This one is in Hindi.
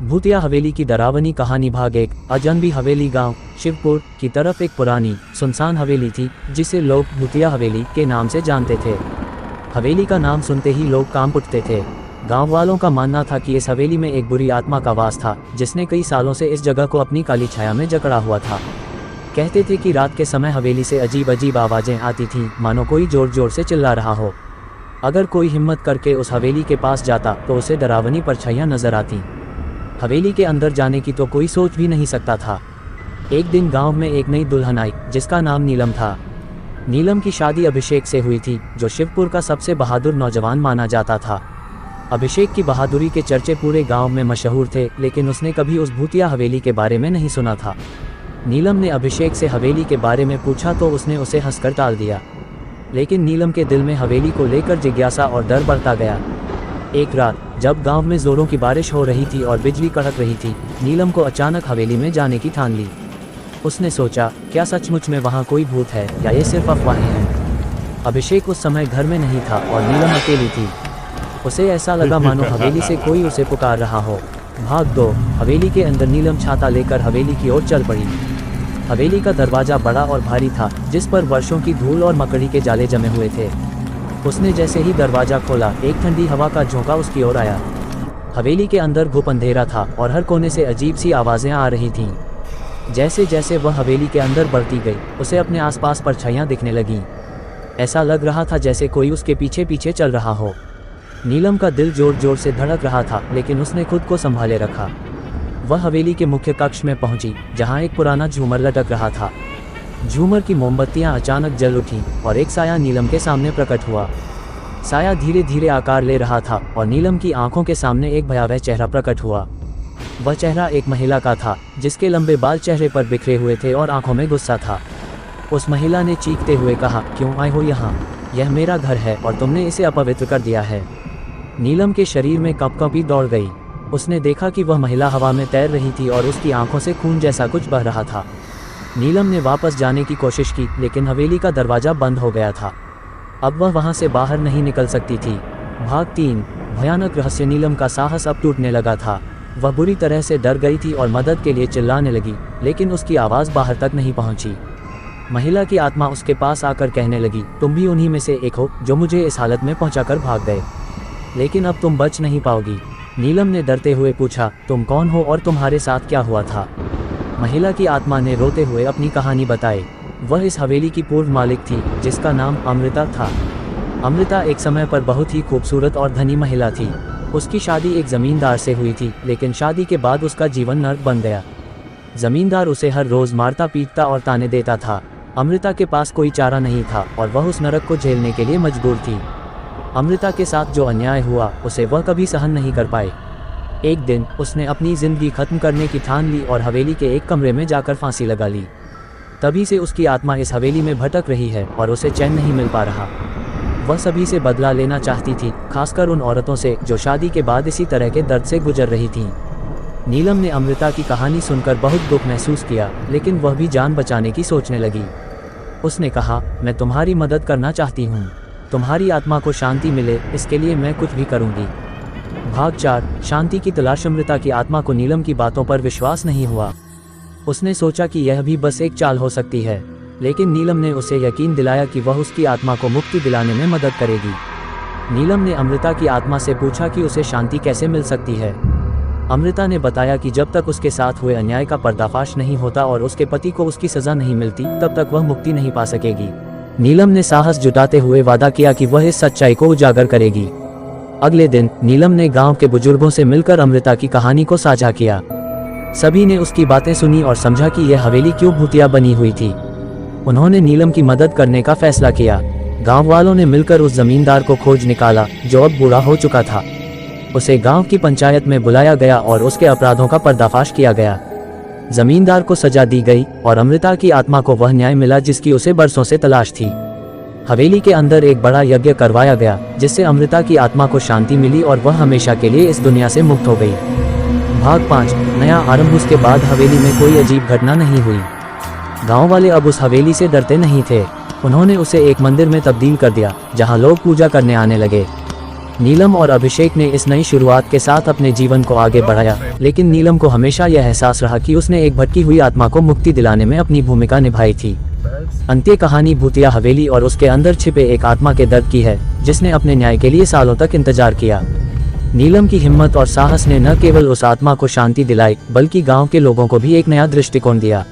भूतिया हवेली की डरावनी कहानी भाग 1। अजनबी हवेली गांव शिवपुर की तरफ एक पुरानी सुनसान हवेली थी जिसे लोग भूतिया हवेली के नाम से जानते थे। हवेली का नाम सुनते ही लोग कांप उठते थे। गांव वालों का मानना था कि इस हवेली में एक बुरी आत्मा का वास था जिसने कई सालों से इस जगह को अपनी काली छाया में जकड़ा हुआ था। कहते थे कि रात के समय हवेली से अजीब अजीब आवाज़ें आती थीं, मानो कोई जोर जोर से चिल्ला रहा हो। अगर कोई हिम्मत करके उस हवेली के पास जाता तो उसे डरावनी परछाइयाँ नजर आती। हवेली के अंदर जाने की तो कोई सोच भी नहीं सकता था। एक दिन गांव में एक नई दुल्हन आई जिसका नाम नीलम था। नीलम की शादी अभिषेक से हुई थी जो शिवपुर का सबसे बहादुर नौजवान माना जाता था। अभिषेक की बहादुरी के चर्चे पूरे गांव में मशहूर थे, लेकिन उसने कभी उस भूतिया हवेली के बारे में नहीं सुना था। नीलम ने अभिषेक से हवेली के बारे में पूछा तो उसने उसे हंसकर टाल दिया, लेकिन नीलम के दिल में हवेली को लेकर जिज्ञासा और डर बढ़ता गया। एक रात जब गांव में जोरों की बारिश हो रही थी और बिजली कड़क रही थी, नीलम को अचानक हवेली में जाने की ठान ली। उसने सोचा, क्या सचमुच में वहाँ कोई भूत है या ये सिर्फ अफवाहें हैं। अभिषेक उस समय घर में नहीं था और नीलम अकेली थी। उसे ऐसा लगा मानो हवेली से कोई उसे पुकार रहा हो। भाग 2। हवेली के अंदर नीलम छाता लेकर हवेली की ओर चल पड़ी। हवेली का दरवाजा बड़ा और भारी था जिस पर वर्षों की धूल और मकड़ी के जाले जमे हुए थे। उसने जैसे ही दरवाजा खोला, एक ठंडी हवा का झोंका उसकी ओर आया। हवेली के अंदर घुप अंधेरा था और हर कोने से अजीब सी आवाज़ें आ रही थीं। जैसे जैसे वह हवेली के अंदर बढ़ती गई, उसे अपने आसपास परछाइयाँ दिखने लगीं। ऐसा लग रहा था जैसे कोई उसके पीछे पीछे चल रहा हो। नीलम का दिल जोर जोर से धड़क रहा था, लेकिन उसने खुद को संभाले रखा। वह हवेली के मुख्य कक्ष में पहुंची जहां एक पुराना झूमर लटक रहा था। झूमर की मोमबत्तियां अचानक जल उठीं और एक साया नीलम के सामने प्रकट हुआ। साया धीरे धीरे आकार ले रहा था और नीलम की आंखों के सामने एक भयावह चेहरा प्रकट हुआ। वह चेहरा एक महिला का था जिसके लंबे बाल चेहरे पर बिखरे हुए थे और आंखों में गुस्सा था। उस महिला ने चीखते हुए कहा, क्यों आए हो यहाँ? यह मेरा घर है और तुमने इसे अपवित्र कर दिया है। नीलम के शरीर में कंपकंपी दौड़ गई। उसने देखा कि वह महिला हवा में तैर रही थी और उसकी आंखों से खून जैसा कुछ बह रहा था। नीलम ने वापस जाने की कोशिश की, लेकिन हवेली का दरवाजा बंद हो गया था। अब वह वहां से बाहर नहीं निकल सकती थी। भाग 3। भयानक रहस्य। नीलम का साहस अब टूटने लगा था। वह बुरी तरह से डर गई थी और मदद के लिए चिल्लाने लगी, लेकिन उसकी आवाज़ बाहर तक नहीं पहुंची। महिला की आत्मा उसके पास आकर कहने लगी, तुम भी उन्हीं में से एक हो जो मुझे इस हालत में पहुंचाकर भाग गए, लेकिन अब तुम बच नहीं पाओगी। नीलम ने डरते हुए पूछा, तुम कौन हो और तुम्हारे साथ क्या हुआ था? महिला की आत्मा ने रोते हुए अपनी कहानी बताई। वह इस हवेली की पूर्व मालिक थी जिसका नाम अमृता था। अमृता एक समय पर बहुत ही खूबसूरत और धनी महिला थी। उसकी शादी एक जमींदार से हुई थी, लेकिन शादी के बाद उसका जीवन नर्क बन गया। जमींदार उसे हर रोज मारता पीटता और ताने देता था। अमृता के पास कोई चारा नहीं था और वह उस नरक को झेलने के लिए मजबूर थी। अमृता के साथ जो अन्याय हुआ उसे वह कभी सहन नहीं कर पाई। एक दिन उसने अपनी जिंदगी खत्म करने की ठान ली और हवेली के एक कमरे में जाकर फांसी लगा ली। तभी से उसकी आत्मा इस हवेली में भटक रही है और उसे चैन नहीं मिल पा रहा। वह सभी से बदला लेना चाहती थी, खासकर उन औरतों से जो शादी के बाद इसी तरह के दर्द से गुजर रही थीं। नीलम ने अमृता की कहानी सुनकर बहुत दुख महसूस किया, लेकिन वह भी जान बचाने की सोचने लगी। उसने कहा, मैं तुम्हारी मदद करना चाहती हूँ। तुम्हारी आत्मा को शांति मिले, इसके लिए मैं कुछ भी करूँगी। भाग 4। शांति की तलाश। अमृता की आत्मा को नीलम की बातों पर विश्वास नहीं हुआ। उसने सोचा कि यह भी बस एक चाल हो सकती है, लेकिन नीलम ने उसे यकीन दिलाया कि वह उसकी आत्मा को मुक्ति दिलाने में मदद करेगी। नीलम ने अमृता की आत्मा से पूछा कि उसे शांति कैसे मिल सकती है। अमृता ने बताया कि जब तक उसके साथ हुए अन्याय का पर्दाफाश नहीं होता और उसके पति को उसकी सजा नहीं मिलती, तब तक वह मुक्ति नहीं पा सकेगी। नीलम ने साहस जुटाते हुए वादा किया कि वह इस सच्चाई को उजागर करेगी। अगले दिन नीलम ने गांव के बुजुर्गों से मिलकर अमृता की कहानी को साझा किया। सभी ने उसकी बातें सुनी और समझा कि यह हवेली क्यों भूतिया बनी हुई थी। उन्होंने नीलम की मदद करने का फैसला किया। गांव वालों ने मिलकर उस जमींदार को खोज निकाला जो अब बूढ़ा हो चुका था। उसे गांव की पंचायत में बुलाया गया और उसके अपराधों का पर्दाफाश किया गया। जमींदार को सजा दी गई और अमृता की आत्मा को वह न्याय मिला जिसकी उसे बरसों से तलाश थी। हवेली के अंदर एक बड़ा यज्ञ करवाया गया जिससे अमृता की आत्मा को शांति मिली और वह हमेशा के लिए इस दुनिया से मुक्त हो गई। भाग 5। नया आरंभ। उसके बाद हवेली में कोई अजीब घटना नहीं हुई। गांव वाले अब उस हवेली से डरते नहीं थे। उन्होंने उसे एक मंदिर में तब्दील कर दिया जहां लोग पूजा करने आने लगे। नीलम और अभिषेक ने इस नई शुरुआत के साथ अपने जीवन को आगे बढ़ाया, लेकिन नीलम को हमेशा यह एहसास रहा कि उसने एक भटकी हुई आत्मा को मुक्ति दिलाने में अपनी भूमिका निभाई थी। अंत्य कहानी भूतिया हवेली और उसके अंदर छिपे एक आत्मा के दर्द की है, जिसने अपने न्याय के लिए सालों तक इंतजार किया। नीलम की हिम्मत और साहस ने न केवल उस आत्मा को शांति दिलाई, बल्कि गांव के लोगों को भी एक नया दृष्टिकोण दिया।